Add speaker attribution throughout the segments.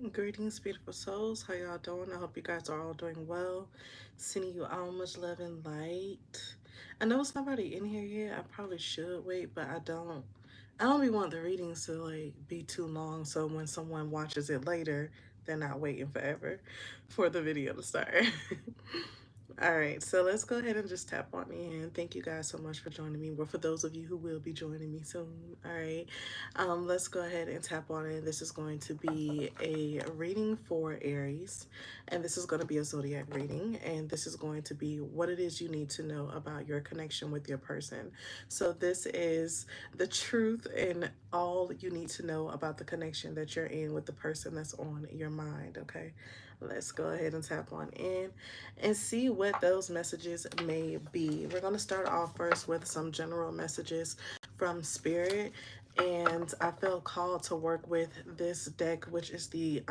Speaker 1: Greetings, beautiful souls. How y'all doing? I hope you guys are all doing well. Sending you all much love and light. I know it's nobody in here yet. I probably should wait, but I don't. I don't be want the readings to like be too long, so when someone watches it later, they're not waiting forever for the video to start. All right, so let's go ahead and just tap on in. Thank you guys so much for joining me. Well, for those of you who will be joining me soon, all right, let's go ahead and tap on in. This is going to be a reading for Aries, and this is going to be a zodiac reading, and this is going to be what it is you need to know about your connection with your person. So this is the truth and all you need to know about the connection that you're in with the person that's on your mind, okay? Let's go ahead and tap on in and see what those messages may be. We're going to start off first with some general messages from Spirit. And I felt called to work with this deck, which is the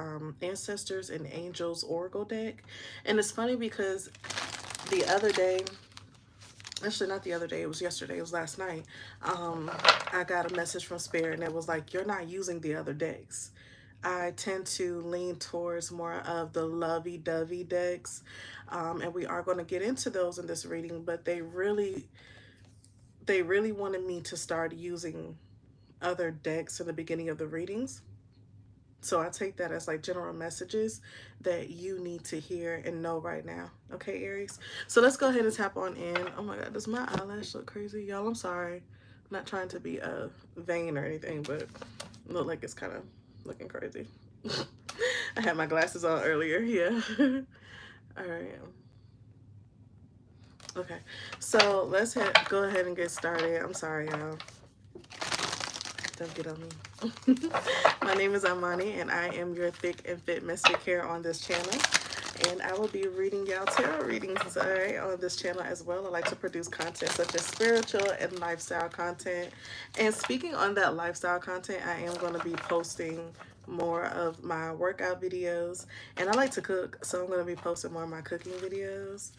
Speaker 1: Ancestors and Angels Oracle deck. And it's funny because the other day, actually not the other day, it was yesterday, it was last night, I got a message from Spirit and it was like, you're not using the other decks. I tend to lean towards more of the lovey-dovey decks, and we are going to get into those in this reading, but they really wanted me to start using other decks in the beginning of the readings. So I take that as like general messages that you need to hear and know right now. Okay, Aries? So let's go ahead and tap on in. Oh my God, does my eyelash look crazy? Y'all, I'm sorry. I'm not trying to be vain or anything, but look like it's kind of looking crazy. I had my glasses on earlier, yeah. All right. Okay, so let's go ahead and get started. I'm sorry, y'all. Don't get on me. My name is Imani, and I am your thick and fit mystic here on this channel. And I will be reading y'all tarot readings today on this channel as well. I like to produce content such as spiritual and lifestyle content. And speaking on that lifestyle content, I am going to be posting more of my workout videos. And I like to cook, so I'm going to be posting more of my cooking videos.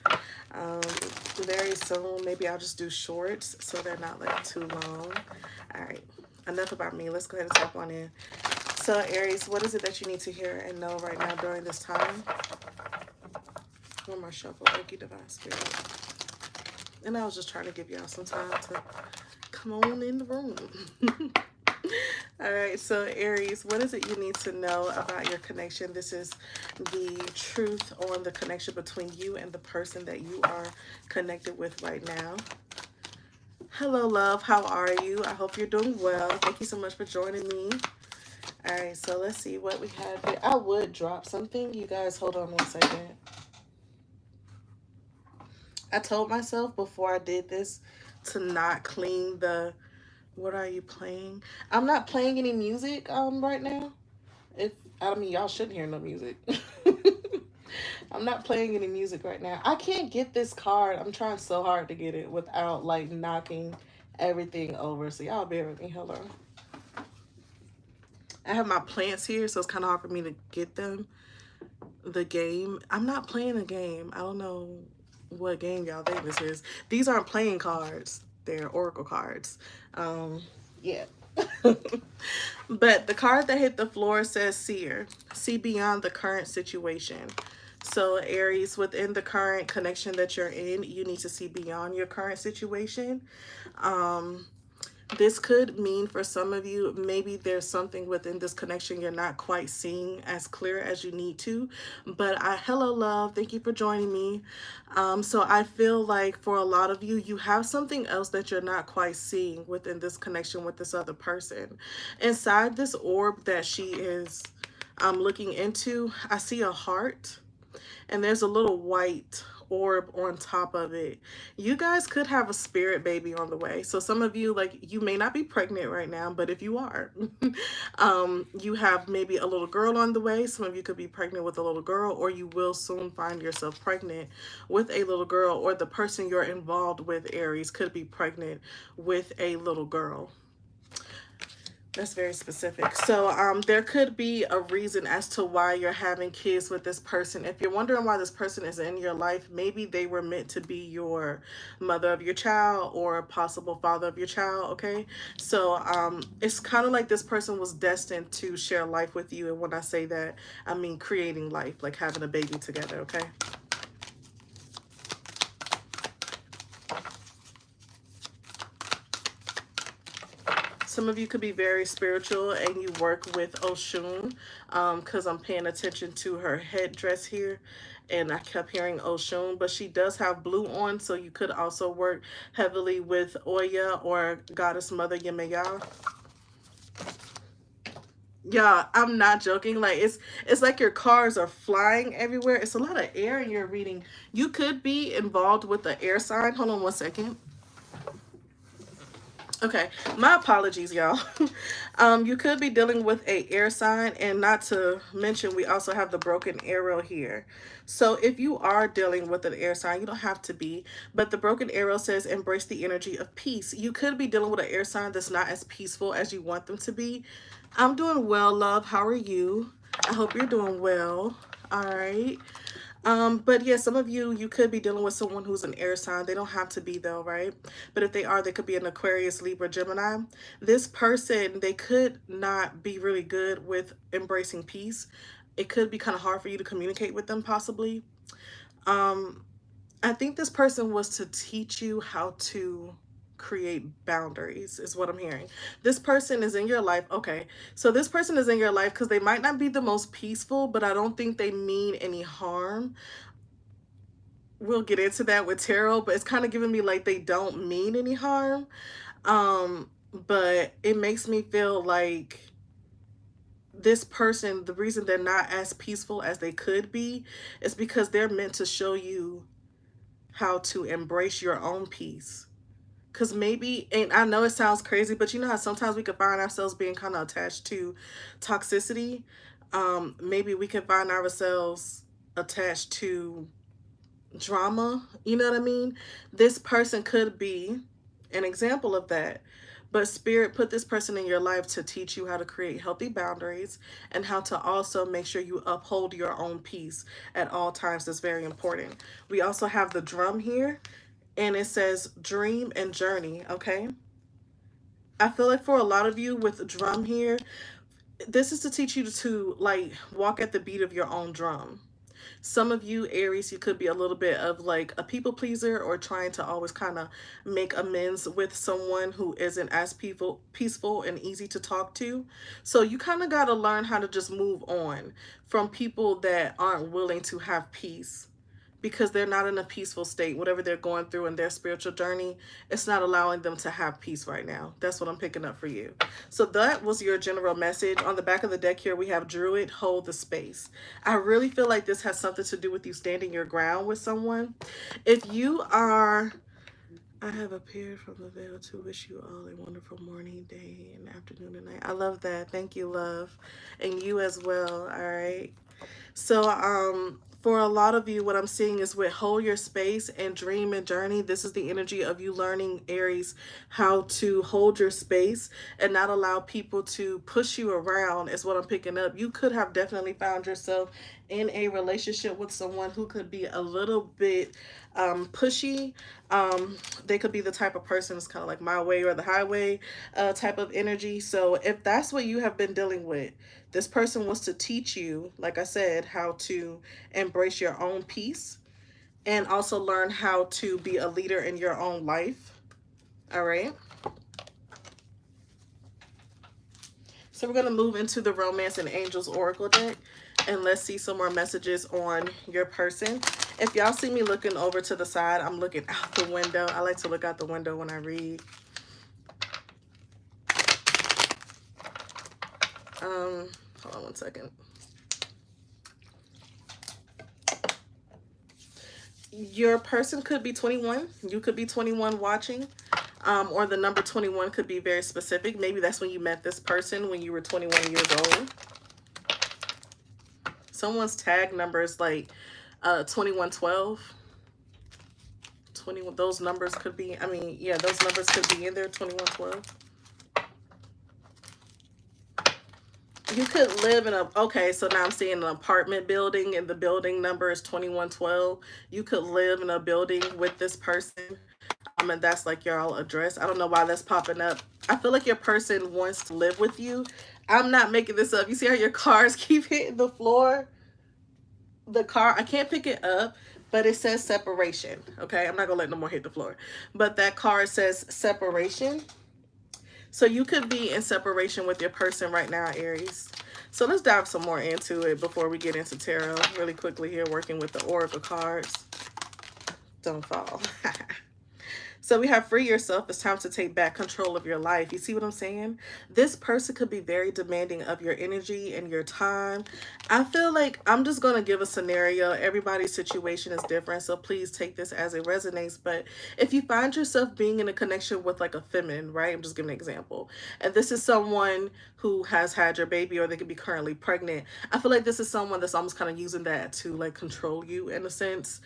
Speaker 1: Very soon, maybe I'll just do shorts so they're not like too long. All right, enough about me. Let's go ahead and tap on in. So Aries, what is it that you need to hear and know right now during this time? One more shuffle. Thank you, Divine Spirit. And I was just trying to give y'all some time to come on in the room. All right, so Aries, what is it you need to know about your connection? This is the truth on the connection between you and the person that you are connected with right now. Hello, love. How are you? I hope you're doing well. Thank you so much for joining me. All right, so let's see what we have here. I would drop something. You guys, hold on 1 second. I told myself before I did this to not clean the... What are you playing? I'm not playing any music right now. I mean, y'all shouldn't hear no music. I'm not playing any music right now. I can't get this card. I'm trying so hard to get it without like knocking everything over. So y'all bear with me. Hold on. I have my plants here, so it's kind of hard for me to get them. The game. I'm not playing a game. I don't know what game y'all think this is. These aren't playing cards. They're oracle cards. Yeah. But the card that hit the floor says seer. See beyond the current situation. So Aries, within the current connection that you're in, you need to see beyond your current situation. This could mean for some of you, maybe there's something within this connection you're not quite seeing as clear as you need to. But hello, love. Thank you for joining me. So I feel like for a lot of you, you have something else that you're not quite seeing within this connection with this other person. Inside this orb that she is looking into, I see a heart. And there's a little white orb on top of it. You guys could have a spirit baby on the way. So some of you, like, you may not be pregnant right now, but if you are, you have maybe a little girl on the way. Some of you could be pregnant with a little girl, or you will soon find yourself pregnant with a little girl, or the person you're involved with, Aries, could be pregnant with a little girl. That's very specific. So there could be a reason as to why you're having kids with this person. If you're wondering why this person is in your life, maybe they were meant to be your mother of your child or a possible father of your child, okay? So it's kind of like this person was destined to share life with you. And when I say that, I mean creating life, like having a baby together, okay? Some of you could be very spiritual and you work with Oshun, because I'm paying attention to her headdress here and I kept hearing Oshun, but she does have blue on, so you could also work heavily with Oya or Goddess Mother Yemaya. Yeah, I'm not joking. Like it's like your cars are flying everywhere. It's a lot of air in your reading. You could be involved with the air sign. Hold on one second. Okay, my apologies, y'all. You could be dealing with a air sign, and not to mention, we also have the broken arrow here. So if you are dealing with an air sign, you don't have to be, but the broken arrow says embrace the energy of peace. You could be dealing with an air sign that's not as peaceful as you want them to be. I'm doing well, love. How are you? I hope you're doing well. All right. But yeah, some of you, you could be dealing with someone who's an air sign. They don't have to be though, right? But if they are, they could be an Aquarius, Libra, Gemini. This person, they could not be really good with embracing peace. It could be kind of hard for you to communicate with them, possibly. Um, I think this person was to teach you how to create boundaries, is what I'm hearing. This person is in your life. Okay, so this person is in your life because they might not be the most peaceful, but I don't think they mean any harm. We'll get into that with tarot, but it's kind of giving me like they don't mean any harm. But it makes me feel like this person, the reason they're not as peaceful as they could be is because they're meant to show you how to embrace your own peace. Because maybe, and I know it sounds crazy, but you know how sometimes we can find ourselves being kind of attached to toxicity. Maybe we can find ourselves attached to drama. You know what I mean? This person could be an example of that. But Spirit put this person in your life to teach you how to create healthy boundaries and how to also make sure you uphold your own peace at all times. That's very important. We also have the drum here, and it says dream and journey, okay? I feel like for a lot of you with drum here, this is to teach you to like walk at the beat of your own drum. Some of you Aries, you could be a little bit of like a people pleaser or trying to always kind of make amends with someone who isn't as peaceful and easy to talk to. So you kind of got to learn how to just move on from people that aren't willing to have peace, because they're not in a peaceful state. Whatever they're going through in their spiritual journey, it's not allowing them to have peace right now. That's what I'm picking up for you. So that was your general message. On the back of the deck here, we have Druid, hold the space. I really feel like this has something to do with you standing your ground with someone. If you are, I have appeared from the veil to wish you all a wonderful morning, day, and afternoon and night. I love that. Thank you, love. And you as well. All right. So, for a lot of you, what I'm seeing is with hold your space and dream and journey. This is the energy of you learning, Aries, how to hold your space and not allow people to push you around, is what I'm picking up. You could have definitely found yourself in a relationship with someone who could be a little bit pushy. They could be the type of person that's kind of like my way or the highway type of energy. So if that's what you have been dealing with, this person wants to teach you, like I said, how to embrace your own peace and also learn how to be a leader in your own life. All right. So we're going to move into the Romance and Angels Oracle deck. And let's see some more messages on your person. If y'all see me looking over to the side, I'm looking out the window. I like to look out the window when I read. Hold on one second. Your person could be 21. You could be 21 watching. Or the number 21 could be very specific. Maybe that's when you met this person when you were 21 years old. Someone's tag number is like 2112. 21, those numbers could be, I mean, yeah, those numbers could be in there, 2112. You could live in a, okay, so now I'm seeing an apartment building and the building number is 2112. You could live in a building with this person. And that's like your all address. I don't know why that's popping up. I feel like your person wants to live with you. I'm not making this up. You see how your cars keep hitting the floor? The car, I can't pick it up, but it says separation. Okay, I'm not gonna let no more hit the floor. But that car says separation. So you could be in separation with your person right now, Aries. So let's dive some more into it before we get into tarot really quickly here, working with the oracle cards. Don't fall. So we have free yourself. It's time to take back control of your life. You see what I'm saying? This person could be very demanding of your energy and your time. I feel like I'm just going to give a scenario. Everybody's situation is different, so please take this as it resonates. But if you find yourself being in a connection with like a feminine, right? I'm just giving an example. And this is someone who has had your baby or they could be currently pregnant. I feel like this is someone that's almost kind of using that to like control you in a sense.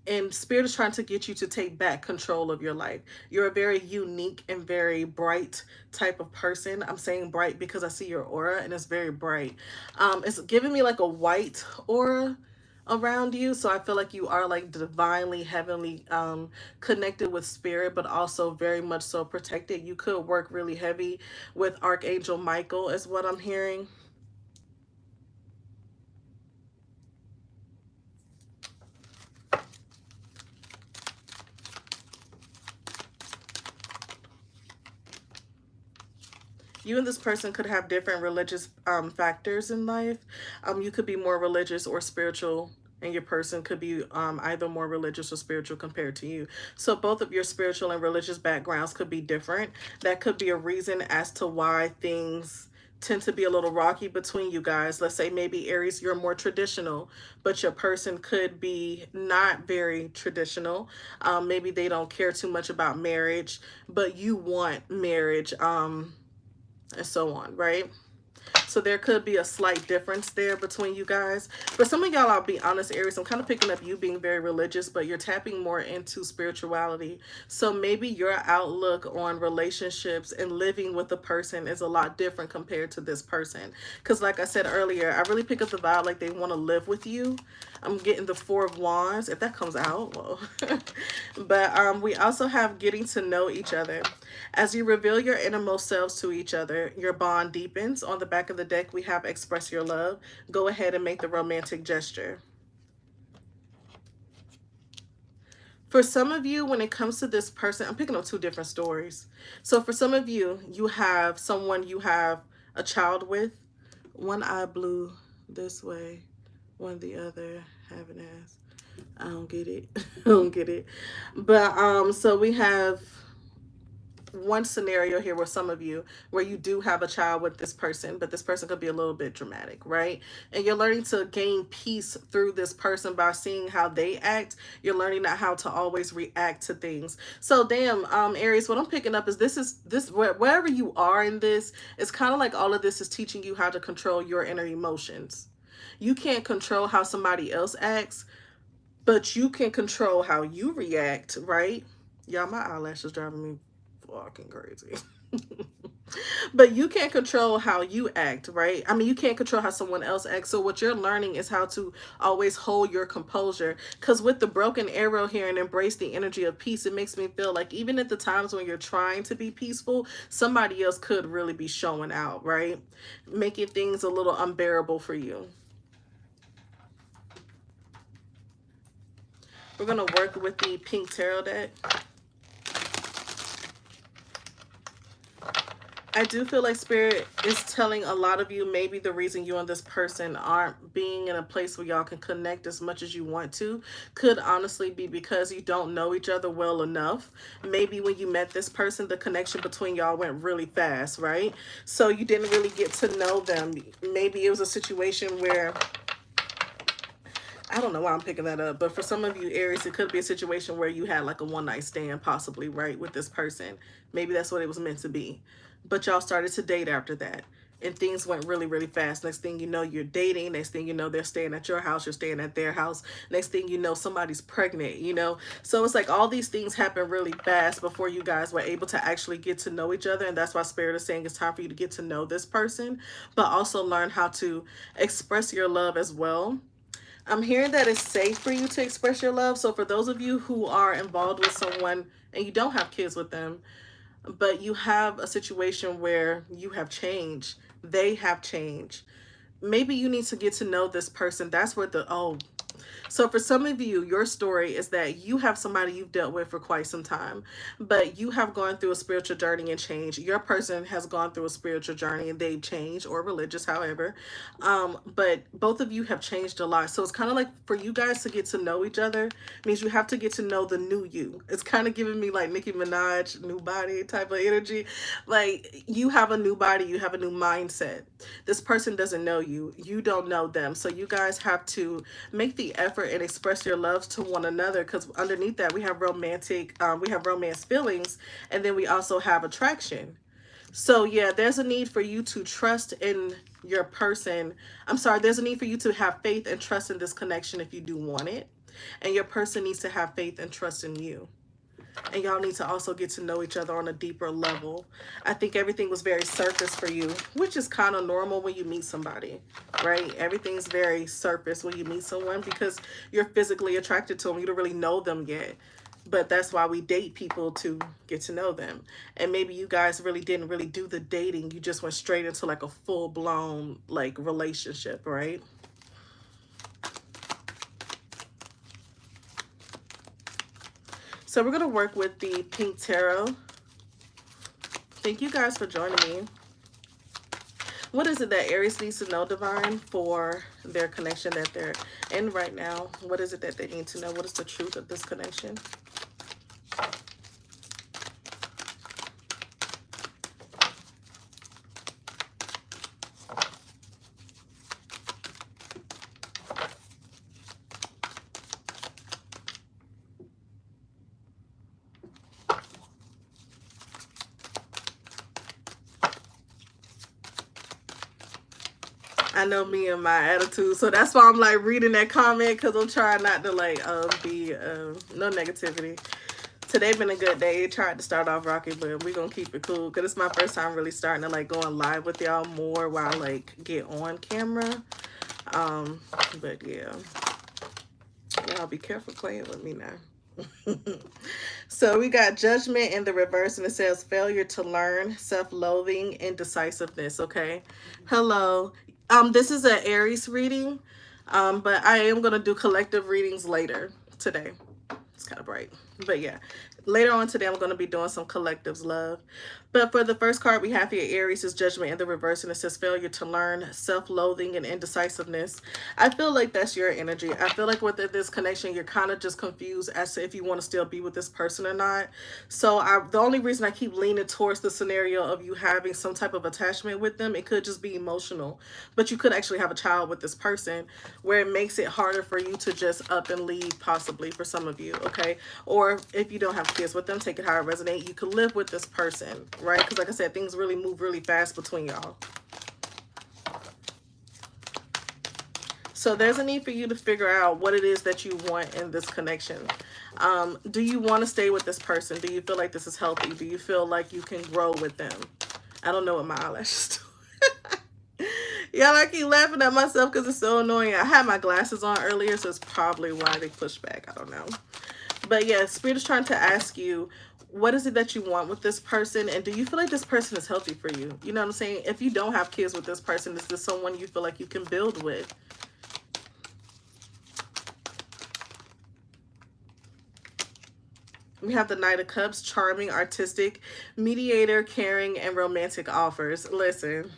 Speaker 1: And spirit is trying to get you to take back control of your life. You're a very unique and very bright type of person. I'm saying bright because I see your aura and it's very bright. It's giving me like a white aura around you, so I feel like you are like divinely heavenly connected with spirit, but also very much so protected. You could work really heavy with Archangel Michael is what I'm hearing. You and this person could have different religious factors in life. You could be more religious or spiritual, and your person could be either more religious or spiritual compared to you. So both of your spiritual and religious backgrounds could be different. That could be a reason as to why things tend to be a little rocky between you guys. Let's say maybe Aries, you're more traditional, but your person could be not very traditional. Maybe they don't care too much about marriage, but you want marriage. And so on, right? So there could be a slight difference there between you guys. For some of y'all, I'll be honest, Aries, I'm kind of picking up you being very religious, but you're tapping more into spirituality. So maybe your outlook on relationships and living with a person is a lot different compared to this person. Because like I said earlier, I really pick up the vibe like they want to live with you. I'm getting the Four of Wands, if that comes out. Well. But we also have getting to know each other. As you reveal your innermost selves to each other, your bond deepens. On the back of the deck, we have express your love. Go ahead and make the romantic gesture. For some of you, when it comes to this person, I'm picking up two different stories. So for some of you, you have someone you have a child with. One eye blue this way, one the other, have an ass. I don't get it. I don't get it. But so we have one scenario here where some of you where you do have a child with this person, but this person could be a little bit dramatic, right? And you're learning to gain peace through this person by seeing how they act. You're learning not how to always react to things. So damn, Aries, what I'm picking up is this wherever you are in this, it's kind of like all of this is teaching you how to control your inner emotions. You can't control how somebody else acts, but you can control how you react, right? Y'all, my eyelashes driving me fucking crazy. But you can't control how you act, right? I mean, you can't control how someone else acts. So what you're learning is how to always hold your composure. Because with the broken arrow here and embrace the energy of peace, it makes me feel like even at the times when you're trying to be peaceful, somebody else could really be showing out, right? Making things a little unbearable for you. We're going to work with the pink tarot deck. I do feel like Spirit is telling a lot of you maybe the reason you and this person aren't being in a place where y'all can connect as much as you want to could honestly be because you don't know each other well enough. Maybe when you met this person, the connection between y'all went really fast, right? So you didn't really get to know them. Maybe it was a situation where, I don't know why I'm picking that up, but for some of you, Aries, it could be a situation where you had like a one-night stand possibly, right, with this person. Maybe that's what it was meant to be. But y'all started to date after that. and things went really, really fast. Next thing you know, you're dating. Next thing you know, they're staying at your house, you're staying at their house. Next thing you know, somebody's pregnant, you know? So it's like all these things happen really fast before you guys were able to actually get to know each other. And that's why Spirit is saying it's time for you to get to know this person, but also learn how to express your love as well. I'm hearing that it's safe for you to express your love. So for those of you who are involved with someone and you don't have kids with them, but you have a situation where you have changed, they have changed. Maybe you need to get to know this person. That's where the, oh, so for some of you, your story is that you have somebody you've dealt with for quite some time, but you have gone through a spiritual journey and change. Your person has gone through a spiritual journey and they've changed, or religious, however. But both of you have changed a lot. So it's kind of like for you guys to get to know each other means you have to get to know the new you. It's kind of giving me like Nicki Minaj, new body type of energy. Like you have a new body, you have a new mindset. This person doesn't know you. You don't know them. So you guys have to make the effort and express your loves to one another, because underneath that we have romance feelings, and then we also have attraction. So yeah, there's a need for you to trust in your person. I'm sorry, there's a need for you to have faith and trust in this connection if you do want it, and your person needs to have faith and trust in you, and y'all need to also get to know each other on a deeper level. I think everything was very surface for you, which is kind of normal when you meet somebody, right? Everything's very surface when you meet someone because you're physically attracted to them. You don't really know them yet. But that's why we date people, to get to know them. And maybe you guys really didn't really do the dating. You just went straight into like a full-blown like relationship, right? So we're going to work with the Pink Tarot. Thank you guys for joining me. What is it that Aries needs to know, Divine, for their connection that they're in right now? What is it that they need to know? What is the truth of this connection? I know me and my attitude, so that's why I'm like reading that comment, because I'm trying not to like be no negativity. Today been a good day. Tried to start off rocky, but we're gonna keep it cool because it's my first time really starting to like going live with y'all more while I like get on camera. But yeah, y'all be careful playing with me now. So we got judgment in the reverse, and it says failure to learn, self-loathing, indecisiveness. Okay, hello. This is an Aries reading, but I am gonna do collective readings later today. It's kind of bright, but yeah, later on today I'm going to be doing some collectives, love. But for the first card we have here, Aries, is judgment in the reverse, and it says failure to learn, self-loathing, and indecisiveness. I feel like that's your energy. I feel like with this connection you're kind of just confused as to if you want to still be with this person or not. So the only reason I keep leaning towards the scenario of you having some type of attachment with them, it could just be emotional, but you could actually have a child with this person, where it makes it harder for you to just up and leave, possibly for some of you. Okay, or if you don't have kids with them, take it how it resonates. You could live with this person, right? Because like I said, things really move really fast between y'all. So there's a need for you to figure out what it is that you want in this connection. Do you want to stay with this person? Do you feel like this is healthy? Do you feel like you can grow with them? I don't know what my eyelashes do. Y'all, I keep laughing at myself because it's so annoying. I had my glasses on earlier, so it's probably why they pushed back. I don't know. But yeah, Spirit is trying to ask you, what is it that you want with this person? And do you feel like this person is healthy for you? You know what I'm saying? If you don't have kids with this person, is this someone you feel like you can build with? We have the Knight of Cups, charming, artistic, mediator, caring, and romantic offers. Listen,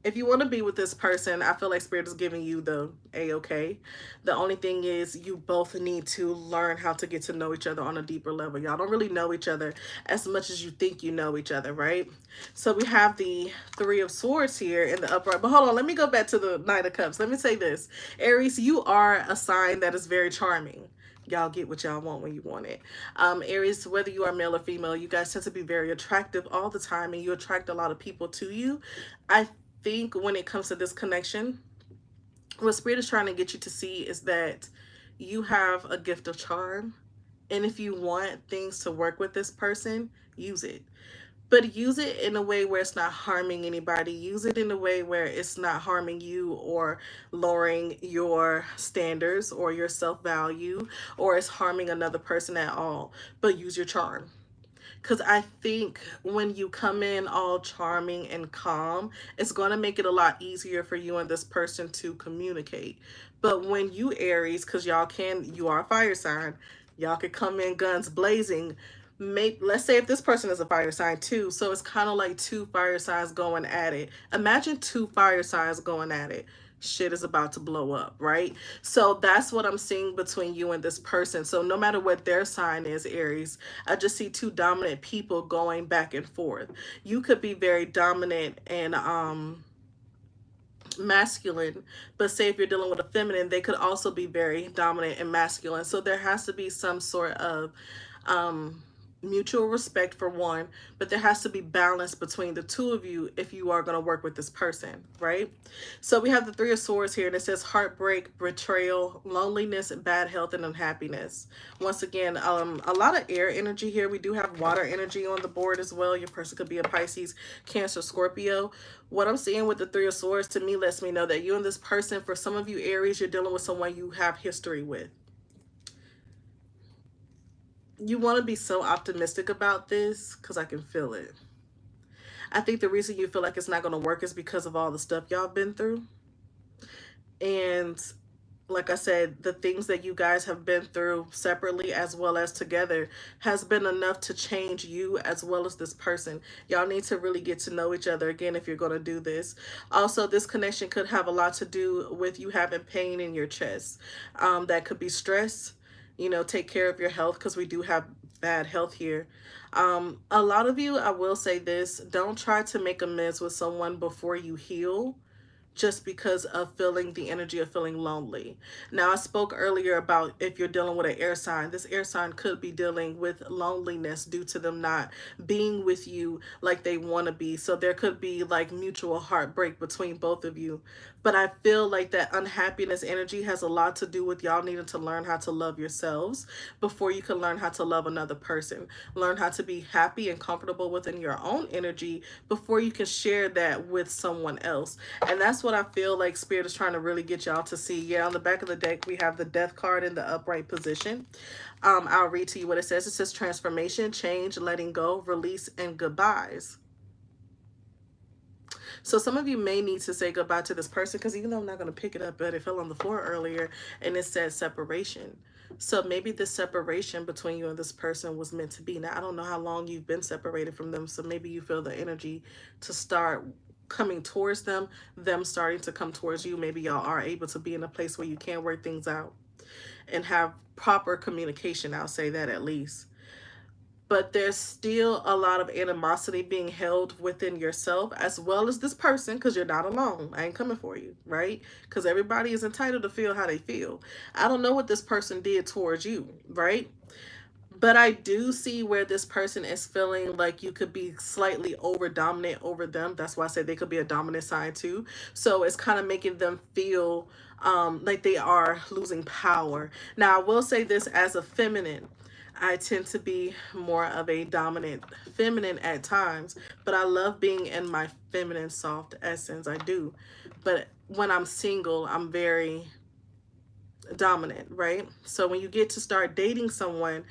Speaker 1: if you want to be with this person, I feel like Spirit is giving you the A-okay. The only thing is you both need to learn how to get to know each other on a deeper level. Y'all don't really know each other as much as you think you know each other, right? So we have the Three of Swords here in the upright. But hold on, let me go back to the Knight of Cups. Let me say this. Aries, you are a sign that is very charming. Y'all get what y'all want when you want it. Aries, whether you are male or female, you guys tend to be very attractive all the time and you attract a lot of people to you. I think when it comes to this connection, what Spirit is trying to get you to see is that you have a gift of charm. And if you want things to work with this person, use it. But use it in a way where it's not harming anybody. Use it in a way where it's not harming you or lowering your standards or your self value or it's harming another person at all. But use your charm. Because I think when you come in all charming and calm, it's going to make it a lot easier for you and this person to communicate. But when you Aries, because you are a fire sign, y'all could come in guns blazing. Let's say if this person is a fire sign too, so it's kind of like two fire signs going at it. Imagine two fire signs going at it. Shit is about to blow up, right? So that's what I'm seeing between you and this person. So no matter what their sign is, Aries, I just see two dominant people going back and forth. You could be very dominant and masculine, but say if you're dealing with a feminine, they could also be very dominant and masculine. So there has to be some sort of mutual respect for one, but there has to be balance between the two of you if you are going to work with this person, right? So we have the Three of Swords here, and it says heartbreak, betrayal, loneliness, bad health, and unhappiness. Once again, a lot of air energy here. We do have water energy on the board as well. Your person could be a Pisces, Cancer, Scorpio. What I'm seeing with the Three of Swords to me lets me know that you and this person, for some of you Aries, you're dealing with someone you have history with. You want to be so optimistic about this because I can feel it. I think the reason you feel like it's not going to work is because of all the stuff y'all been through. And like I said, the things that you guys have been through separately as well as together has been enough to change you as well as this person. Y'all need to really get to know each other again if you're going to do this. Also, this connection could have a lot to do with you having pain in your chest. That could be stress. You know, take care of your health because we do have bad health here. A lot of you, I will say this, don't try to make amends with someone before you heal just because of feeling the energy of feeling lonely. Now, I spoke earlier about if you're dealing with an air sign, this air sign could be dealing with loneliness due to them not being with you like they want to be. So there could be like mutual heartbreak between both of you. But I feel like that unhappiness energy has a lot to do with y'all needing to learn how to love yourselves before you can learn how to love another person. Learn how to be happy and comfortable within your own energy before you can share that with someone else. And that's what I feel like Spirit is trying to really get y'all to see. Yeah, on the back of the deck, we have the Death card in the upright position. I'll read to you what it says. It says transformation, change, letting go, release, and goodbyes. So some of you may need to say goodbye to this person because even though I'm not going to pick it up, but it fell on the floor earlier and it said separation. So maybe this separation between you and this person was meant to be. Now, I don't know how long you've been separated from them, so maybe you feel the energy to start coming towards them starting to come towards you. Maybe y'all are able to be in a place where you can work things out and have proper communication. I'll say that at least. But there's still a lot of animosity being held within yourself as well as this person because you're not alone. I ain't coming for you, right? Because everybody is entitled to feel how they feel. I don't know what this person did towards you, right? But I do see where this person is feeling like you could be slightly over dominant over them. That's why I said they could be a dominant side too. So it's kind of making them feel like they are losing power. Now, I will say this as a feminine. I tend to be more of a dominant feminine at times, but I love being in my feminine soft essence. I do. But when I'm single, I'm very dominant, right? So when you get to start dating someone,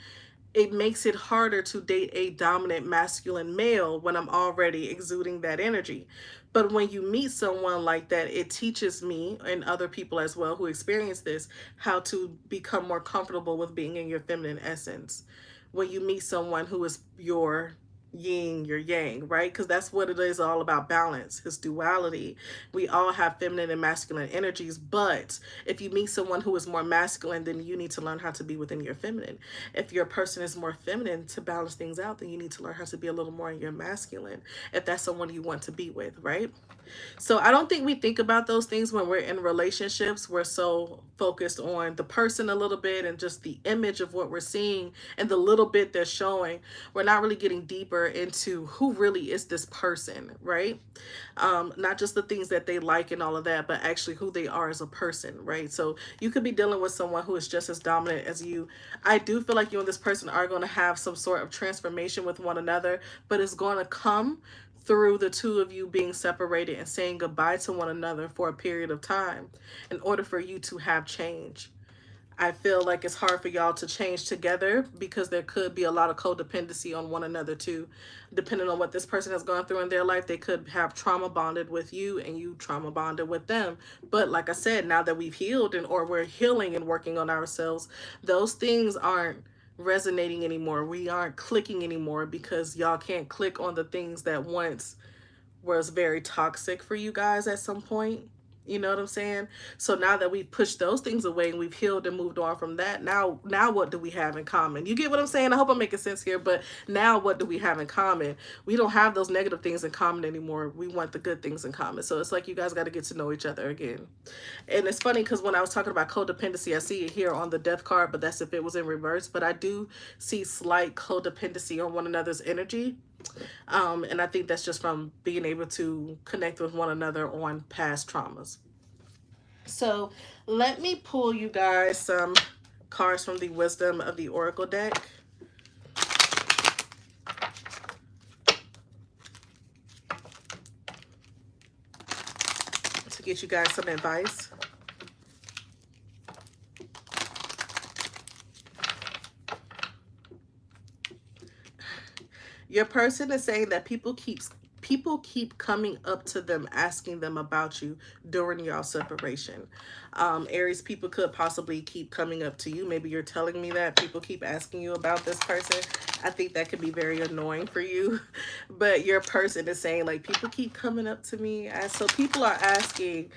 Speaker 1: it makes it harder to date a dominant masculine male when I'm already exuding that energy. But when you meet someone like that, it teaches me and other people as well who experience this how to become more comfortable with being in your feminine essence. When you meet someone who is yin, your yang, right? Because that's what it is all about, balance, his duality. We all have feminine and masculine energies, but if you meet someone who is more masculine, then you need to learn how to be within your feminine. If your person is more feminine, to balance things out, then you need to learn how to be a little more in your masculine, if that's someone you want to be with, right? So I don't think we think about those things when we're in relationships. We're so focused on the person a little bit and just the image of what we're seeing and the little bit they're showing. We're not really getting deeper into who really is this person, right? Not just the things that they like and all of that, but actually who they are as a person, right? So you could be dealing with someone who is just as dominant as you. I do feel like you and this person are going to have some sort of transformation with one another, but it's going to come through the two of you being separated and saying goodbye to one another for a period of time in order for you to have change. I feel like it's hard for y'all to change together because there could be a lot of codependency on one another too. Depending on what this person has gone through in their life, they could have trauma bonded with you and you trauma bonded with them. But like I said, now that we've healed and or we're healing and working on ourselves, those things aren't resonating anymore. We aren't clicking anymore because y'all can't click on the things that once was very toxic for you guys at some point. You know what I'm saying? So now that we've pushed those things away and we've healed and moved on from that, now what do we have in common? You get what I'm saying? I hope I'm making sense here, but now what do we have in common? We don't have those negative things in common anymore. We want the good things in common. So it's like you guys got to get to know each other again. And it's funny because when I was talking about codependency, I see it here on the death card, but that's if it was in reverse. But I do see slight codependency on one another's energy. And I think that's just from being able to connect with one another on past traumas. So let me pull you guys some cards from the Wisdom of the Oracle deck. To get you guys some advice. Your person is saying that people keep coming up to them asking them about you during your separation. Aries, people could possibly keep coming up to you. Maybe you're telling me that people keep asking you about this person. I think that could be very annoying for you. But your person is saying like people keep coming up to me. So people are asking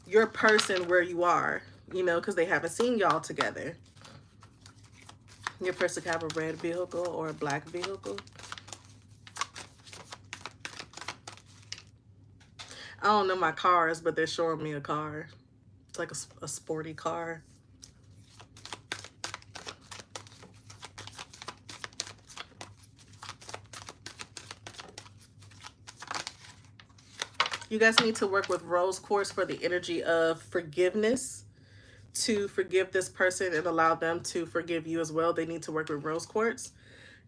Speaker 1: your person where you are, you know, because they haven't seen y'all together. Your person could have a red vehicle or a black vehicle. I don't know my cars, but they're showing me a car. It's like a sporty car. You guys need to work with rose quartz for the energy of forgiveness, to forgive this person and allow them to forgive you as well. They need to work with rose quartz.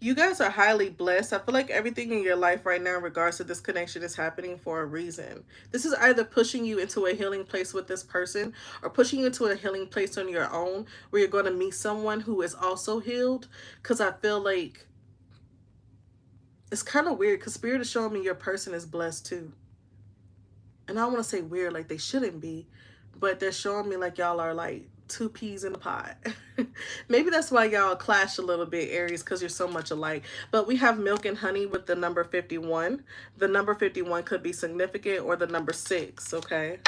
Speaker 1: You guys are highly blessed. I feel like everything in your life right now in regards to this connection is happening for a reason. This is either pushing you into a healing place with this person or pushing you into a healing place on your own where you're going to meet someone who is also healed. Because I feel like it's kind of weird because Spirit is showing me your person is blessed too. And I don't want to say weird like they shouldn't be, but they're showing me like y'all are like two peas in a pot. Maybe that's why y'all clash a little bit, Aries, because you're so much alike. But we have milk and honey with the number 51. The number 51 could be significant, or the number 6, okay?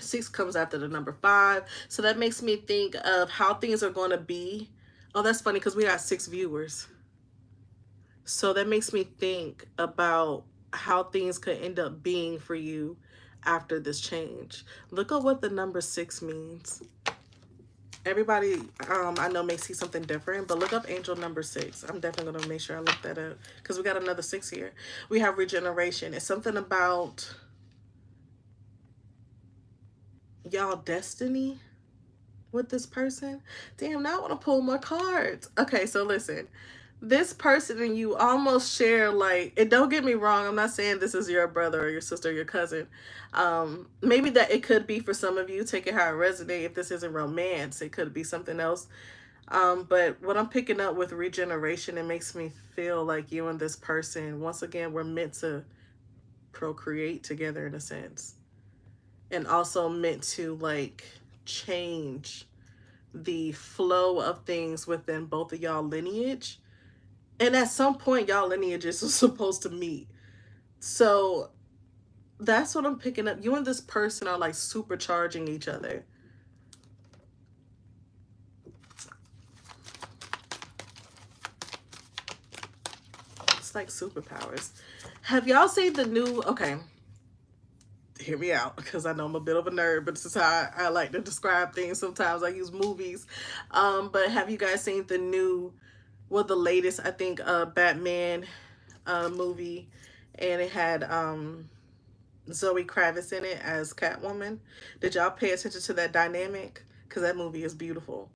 Speaker 1: 6 comes after the number 5. So that makes me think of how things are going to be. Oh, that's funny because we got 6 viewers. So that makes me think about how things could end up being for you after this change. Look at what the number 6 means. Everybody, I know may see something different, but look up angel number 6. I'm definitely going to make sure I look that up because we got another 6 here. We have regeneration. It's something about y'all destiny with this person. Damn, now I want to pull more cards. Okay, so listen. This person and you almost share, like, and don't get me wrong, I'm not saying this is your brother or your sister or your cousin. Maybe that it could be for some of you. Take it how it resonates. If this isn't romance, it could be something else. But what I'm picking up with regeneration, it makes me feel like you and this person, once again, we're meant to procreate together in a sense. And also meant to, like, change the flow of things within both of y'all lineage And at some point, y'all lineages are supposed to meet. So that's what I'm picking up. You and this person are like supercharging each other. It's like superpowers. Have y'all seen the new, okay, hear me out, because I know I'm a bit of a nerd, but this is how I like to describe things. Sometimes I use movies. But have you guys seen the new, well, the latest, I think, Batman movie, and it had Zoe Kravitz in it as Catwoman? Did y'all pay attention to that dynamic? Because that movie is beautiful.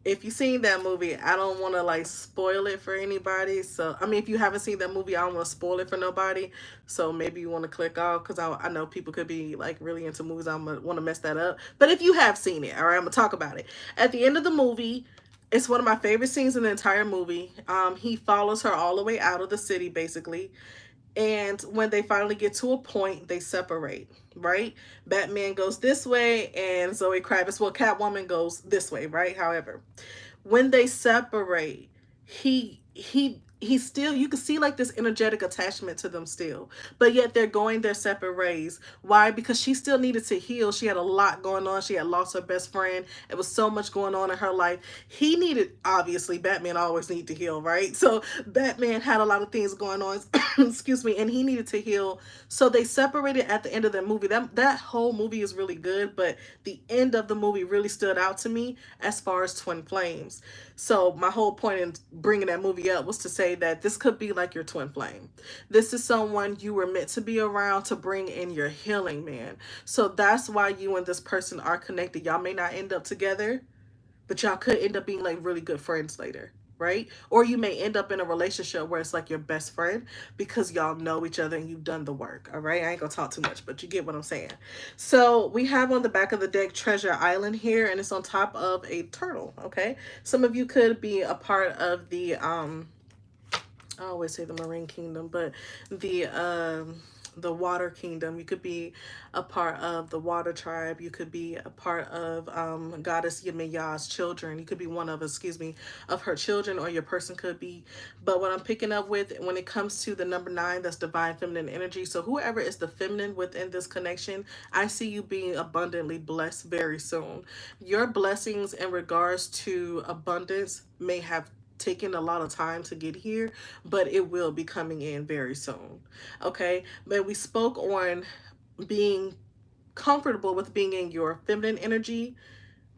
Speaker 1: If you've seen that movie, I don't want to like spoil it for anybody. So, I mean, if you haven't seen that movie, I don't want to spoil it for nobody. So maybe you want to click off, because I know people could be like really into movies. I'm going to want to mess that up. But if you have seen it, all right, I'm going to talk about it. At the end of the movie, it's one of my favorite scenes in the entire movie. He follows her all the way out of the city, basically. And when they finally get to a point, they separate, right? Batman goes this way, and Zoe Kravitz, well, Catwoman goes this way, right? However, when they separate, he still, you can see like this energetic attachment to them still, but yet they're going their separate ways. Why? Because she still needed to heal. She had a lot going on. She had lost her best friend. It was so much going on in her life. He needed, obviously Batman always needed to heal, right? So Batman had a lot of things going on excuse me, and he needed to heal. So they separated at the end of the movie. That whole movie is really good, but the end of the movie really stood out to me as far as twin flames. So my whole point in bringing that movie up was to say that this could be like your twin flame. This is someone you were meant to be around to bring in your healing, man. So that's why you and this person are connected. Y'all may not end up together, but y'all could end up being like really good friends later, right? Or you may end up in a relationship where it's like your best friend, because y'all know each other and you've done the work. All right, I ain't gonna talk too much, but you get what I'm saying. So we have on the back of the deck Treasure Island here, and it's on top of a turtle. Okay, some of you could be a part of the I always say the Marine Kingdom, but the Water Kingdom. You could be a part of the Water Tribe. You could be a part of Goddess Yemiya's children. You could be one of, excuse me, of her children, or your person could be. But what I'm picking up with when it comes to the number 9, that's divine feminine energy. So whoever is the feminine within this connection, I see you being abundantly blessed very soon. Your blessings in regards to abundance may have taken a lot of time to get here, but it will be coming in very soon. Okay, but we spoke on being comfortable with being in your feminine energy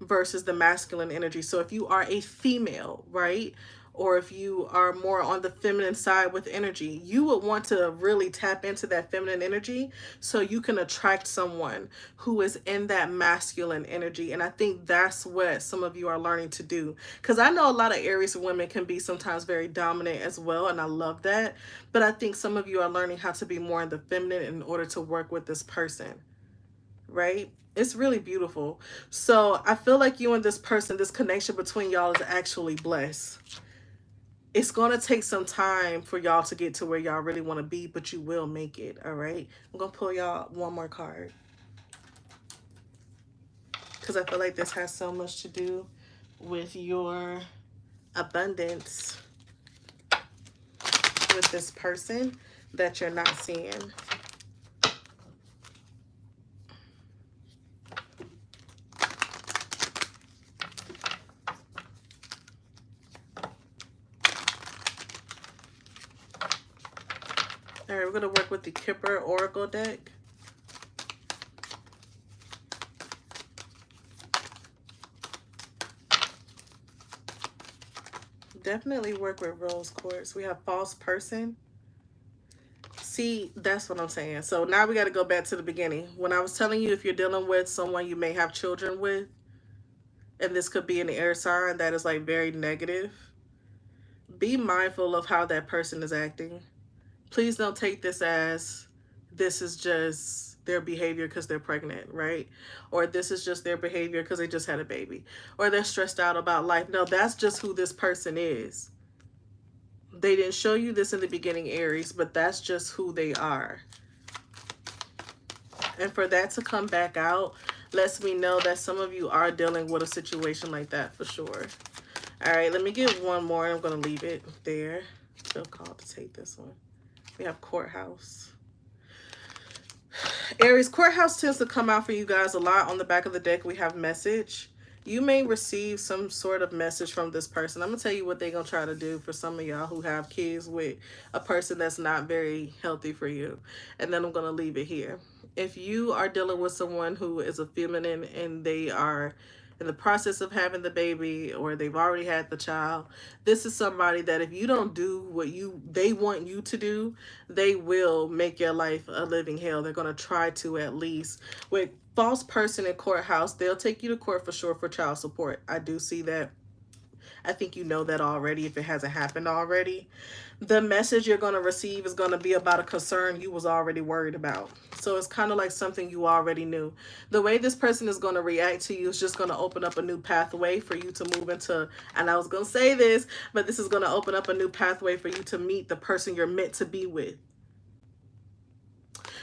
Speaker 1: versus the masculine energy. So if you are a female, right? Or if you are more on the feminine side with energy, you would want to really tap into that feminine energy so you can attract someone who is in that masculine energy. And I think that's what some of you are learning to do. Because I know a lot of Aries women can be sometimes very dominant as well, and I love that. But I think some of you are learning how to be more in the feminine in order to work with this person, right? It's really beautiful. So I feel like you and this person, this connection between y'all is actually blessed. It's going to take some time for y'all to get to where y'all really want to be, but you will make it, all right? I'm going to pull y'all one more card, because I feel like this has so much to do with your abundance with this person that you're not seeing. All right, we're going to work with the Kipper Oracle deck. Definitely work with rose quartz. We have false person. See, that's what I'm saying. So now we got to go back to the beginning. When I was telling you, if you're dealing with someone you may have children with, and this could be an air sign that is like very negative, be mindful of how that person is acting. Please don't take this as this is just their behavior because they're pregnant, right? Or this is just their behavior because they just had a baby, or they're stressed out about life. No, that's just who this person is. They didn't show you this in the beginning, Aries, but that's just who they are. And for that to come back out lets me know that some of you are dealing with a situation like that for sure. All right, let me get one more. I'm going to leave it there. feel called to take this one. We have courthouse. Aries, courthouse tends to come out for you guys a lot. On the back of the deck, we have message. You may receive some sort of message from this person. I'm going to tell you what they're going to try to do for some of y'all who have kids with a person that's not very healthy for you. And then I'm going to leave it here. If you are dealing with someone who is a feminine and they are in the process of having the baby or they've already had the child, this is somebody that if you don't do what they want you to do, they will make your life a living hell. They're going to try to, at least. With false person in courthouse, they'll take you to court for sure for child support. I do see that. I think you know that already if it hasn't happened already. The message you're going to receive is going to be about a concern you was already worried about. So it's kind of like something you already knew. The way this person is going to react to you is just going to open up a new pathway for you to move into, and I was going to say this, but this is going to open up a new pathway for you to meet the person you're meant to be with.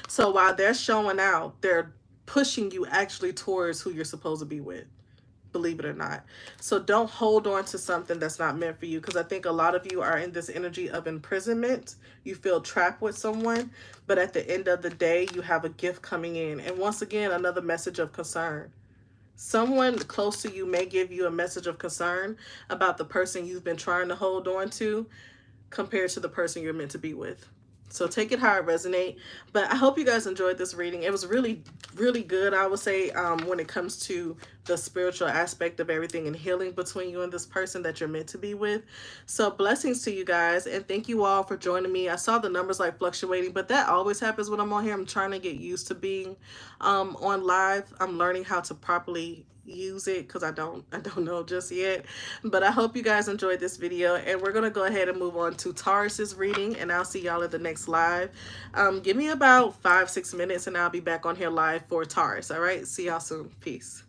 Speaker 1: So while they're showing out, they're pushing you actually towards who you're supposed to be with, believe it or not. So don't hold on to something that's not meant for you, because I think a lot of you are in this energy of imprisonment. You feel trapped with someone, but at the end of the day, you have a gift coming in. And once again, another message of concern. Someone close to you may give you a message of concern about the person you've been trying to hold on to compared to the person you're meant to be with. So take it how it resonates. But I hope you guys enjoyed this reading. It was really, really good, I would say, when it comes to the spiritual aspect of everything and healing between you and this person that you're meant to be with. So blessings to you guys. And thank you all for joining me. I saw the numbers like fluctuating, but that always happens when I'm on here. I'm trying to get used to being on live. I'm learning how to properly use it because I don't know just yet. But I hope you guys enjoyed this video, and we're gonna go ahead and move on to Taurus's reading, and I'll see y'all at the next live. Give me about 5-6 minutes and I'll be back on here live for Taurus. All right, see y'all soon. Peace.